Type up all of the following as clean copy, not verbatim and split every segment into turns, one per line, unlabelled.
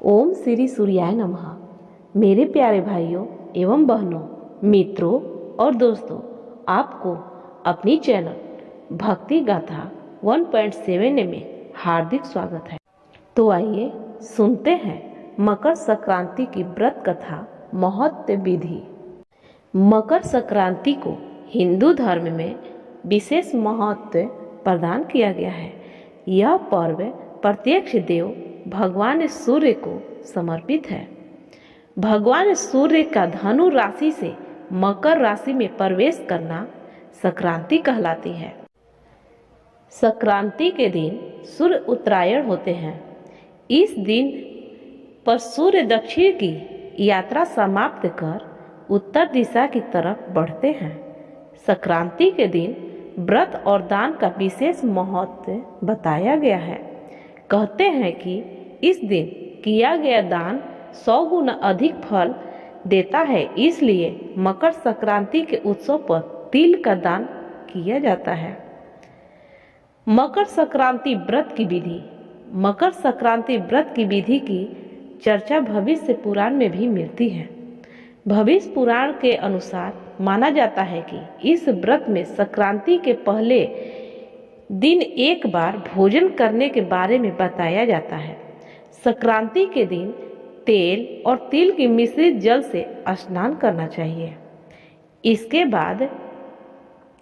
ओम श्री सूर्याय नमः। मेरे प्यारे भाइयों एवं बहनों, मित्रों और दोस्तों, आपको अपनी चैनल भक्ति गाथा 1.7 में हार्दिक स्वागत है। तो आइए सुनते हैं मकर संक्रांति की व्रत कथा महत्व विधि। मकर संक्रांति को हिंदू धर्म में विशेष महत्व प्रदान किया गया है। यह पर्व प्रत्यक्ष देव भगवान सूर्य को समर्पित है। भगवान सूर्य का धनु राशि से मकर राशि में प्रवेश करना संक्रांति कहलाती है। संक्रांति के दिन सूर्य उत्तरायण होते हैं। इस दिन पर सूर्य दक्षिण की यात्रा समाप्त कर उत्तर दिशा की तरफ बढ़ते हैं। संक्रांति के दिन व्रत और दान का विशेष महत्व बताया गया है। कहते हैं कि इस दिन किया गया दान 100 गुना अधिक फल देता है, इसलिए मकर संक्रांति के उत्सव पर तिल का दान किया जाता है। मकर संक्रांति व्रत की विधि। मकर संक्रांति व्रत की विधि की चर्चा भविष्य पुराण में भी मिलती है। भविष्य पुराण के अनुसार माना जाता है कि इस व्रत में संक्रांति के पहले दिन एक बार भोजन करने के बारे में बताया जाता है। संक्रांति के दिन तेल और तिल की मिश्रित जल से स्नान करना चाहिए। इसके बाद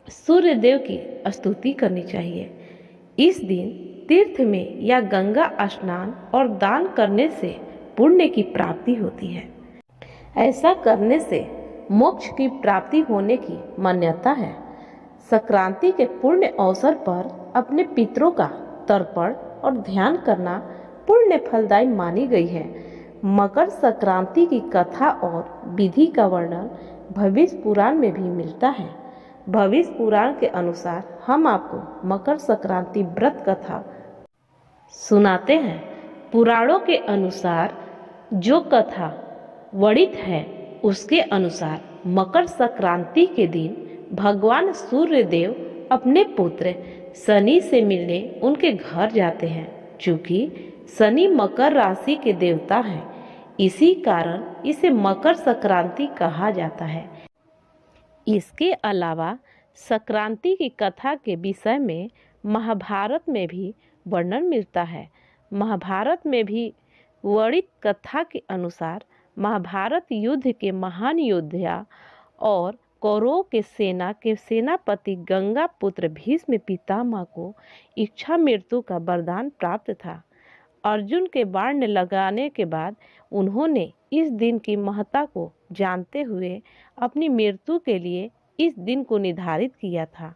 सूर्य देव की स्तुति करनी चाहिए। इस दिन तीर्थ में या गंगा स्नान और दान करने से पुण्य की प्राप्ति होती है। ऐसा करने से मोक्ष की प्राप्ति होने की मान्यता है। संक्रांति के पुण्य अवसर पर अपने पितरों का तर्पण और ध्यान करना पुण्य फलदायी मानी गई है। मकर संक्रांति की कथा और विधि का वर्णन भविष्य पुराण में भी मिलता है। भविष्य पुराण के अनुसार हम आपको मकर संक्रांति व्रत कथा सुनाते हैं। पुराणों के अनुसार जो कथा वर्णित है उसके अनुसार मकर संक्रांति के दिन भगवान सूर्य देव अपने पुत्र शनि से मिलने उनके घर जाते हैं। चूंकि शनि मकर राशि के देवता हैं, इसी कारण इसे मकर संक्रांति कहा जाता है। इसके अलावा संक्रांति की कथा के विषय में महाभारत में भी वर्णन मिलता है। महाभारत में भी वर्णित कथा के अनुसार महाभारत युद्ध के महान योद्धा और कौरवों के सेनापति गंगा पुत्र भीष्म पितामह को इच्छा मृत्यु का वरदान प्राप्त था। अर्जुन के बाण लगाने के बाद उन्होंने इस दिन की महत्ता को जानते हुए अपनी मृत्यु के लिए इस दिन को निर्धारित किया था।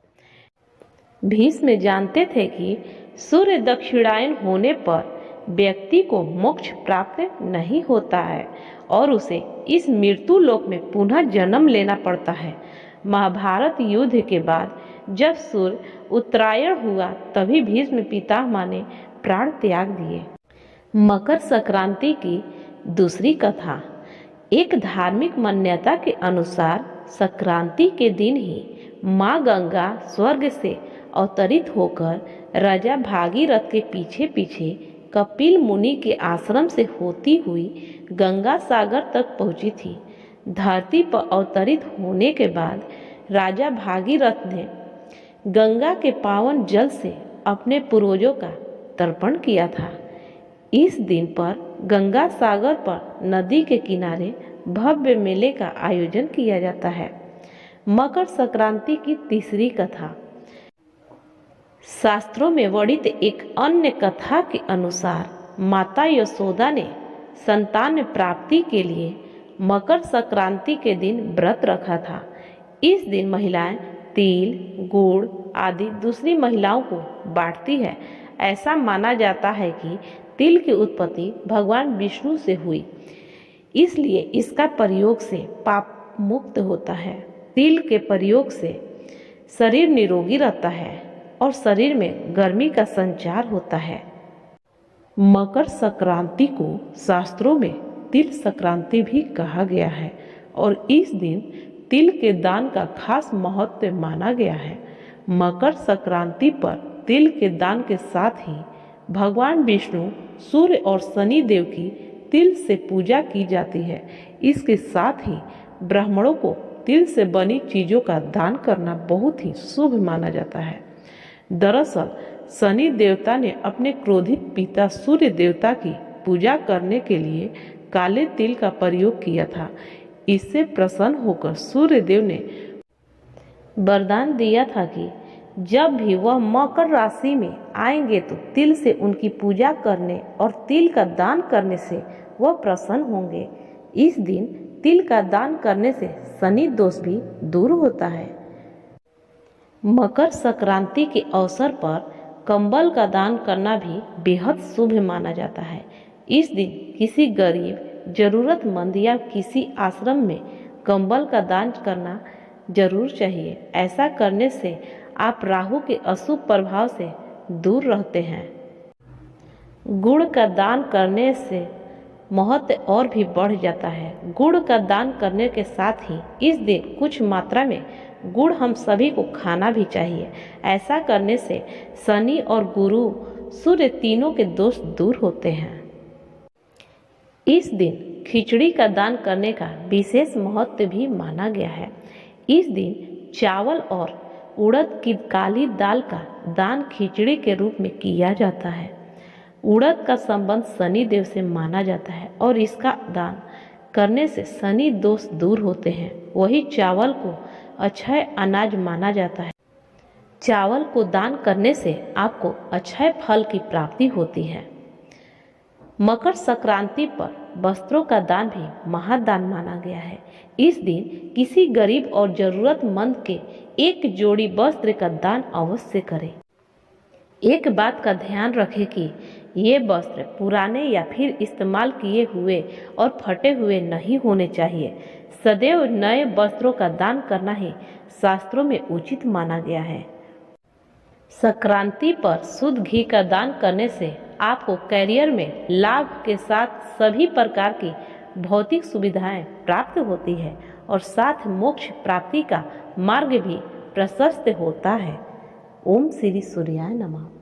भीष्म जानते थे कि सूर्य दक्षिणायन होने पर व्यक्ति को मोक्ष प्राप्त नहीं होता है और उसे इस मृत्यु लोक में पुनः जन्म लेना पड़ता है। महाभारत युद्ध के बाद जब सूर्य उत्तरायण हुआ तभी भीष्म पितामह ने प्राण त्याग दिए। मकर संक्रांति की दूसरी कथा। एक धार्मिक मान्यता के अनुसार संक्रांति के दिन ही माँ गंगा स्वर्ग से अवतरित होकर राजा भागीरथ के पीछे पीछे कपिल मुनि के आश्रम से होती हुई गंगा सागर तक पहुंची थी। धरती पर अवतरित होने के बाद राजा भागीरथ ने गंगा के पावन जल से अपने पूर्वजों का तर्पण किया था। इस दिन पर गंगा सागर पर नदी के किनारे भव्य मेले का आयोजन किया जाता है। मकर संक्रांति की तीसरी कथा। शास्त्रों में वर्णित एक अन्य कथा के अनुसार माता यशोदा ने संतान प्राप्ति के लिए मकर संक्रांति के दिन व्रत रखा था। इस दिन महिलाएं तिल, गुड़ आदि दूसरी महिलाओं को बांटती है। ऐसा माना जाता है कि तिल की उत्पत्ति भगवान विष्णु से हुई, इसलिए इसका प्रयोग से पाप मुक्त होता है। तिल के प्रयोग से शरीर निरोगी रहता है और शरीर में गर्मी का संचार होता है। मकर संक्रांति को शास्त्रों में तिल संक्रांति भी कहा गया है और इस दिन तिल के दान का खास महत्व माना गया है। मकर संक्रांति पर तिल के दान के साथ ही भगवान विष्णु, सूर्य और शनि देव की तिल से पूजा की जाती है। इसके साथ ही ब्राह्मणों को तिल से बनी चीज़ों का दान करना बहुत ही शुभ माना जाता है। दरअसल शनि देवता ने अपने क्रोधित पिता सूर्य देवता की पूजा करने के लिए काले तिल का प्रयोग किया था। इससे प्रसन्न होकर सूर्य देव ने वरदान दिया था कि जब भी वह मकर राशि में आएंगे तो तिल से उनकी पूजा करने और तिल का दान करने से वह प्रसन्न होंगे। इस दिन तिल का दान करने से शनि दोष भी दूर होता है। मकर संक्रांति के अवसर पर कंबल का दान करना भी बेहद शुभ माना जाता है। इस दिन किसी गरीब, जरूरतमंद या किसी आश्रम में कंबल का दान करना जरूर चाहिए। ऐसा करने से आप राहु के अशुभ प्रभाव से दूर रहते हैं। गुड़ का दान करने से महत्व और भी बढ़ जाता है। गुड़ का दान करने के साथ ही इस दिन कुछ मात्रा में गुड़ हम सभी को खाना भी चाहिए। ऐसा करने से शनि और गुरु सूर्य तीनों के दोष दूर होते हैं। इस दिन खिचड़ी का दान करने का विशेष महत्व भी माना गया है। इस दिन चावल और उड़द की काली दाल का दान खिचड़ी के रूप में किया जाता है। उड़द का संबंध शनि देव से माना जाता है और इसका दान करने से शनि दोष दूर होते हैं। वही चावल को अक्षय अनाज माना जाता है। चावल को दान करने से आपको अक्षय फल की प्राप्ति होती है। मकर संक्रांति पर वस्त्रों का दान भी महादान माना गया है। इस दिन किसी गरीब और जरूरतमंद के एक जोड़ी वस्त्र का दान अवश्य करें। एक बात का ध्यान रखें कि ये वस्त्र पुराने या फिर इस्तेमाल किए हुए और फटे हुए नहीं होने चाहिए। सदैव नए वस्त्रों का दान करना ही शास्त्रों में उचित माना गया है। संक्रांति पर शुद्ध घी का दान करने से आपको करियर में लाभ के साथ सभी प्रकार की भौतिक सुविधाएं प्राप्त होती है और साथ मोक्ष प्राप्ति का मार्ग भी प्रशस्त होता है। ओम श्री सूर्याय नमः।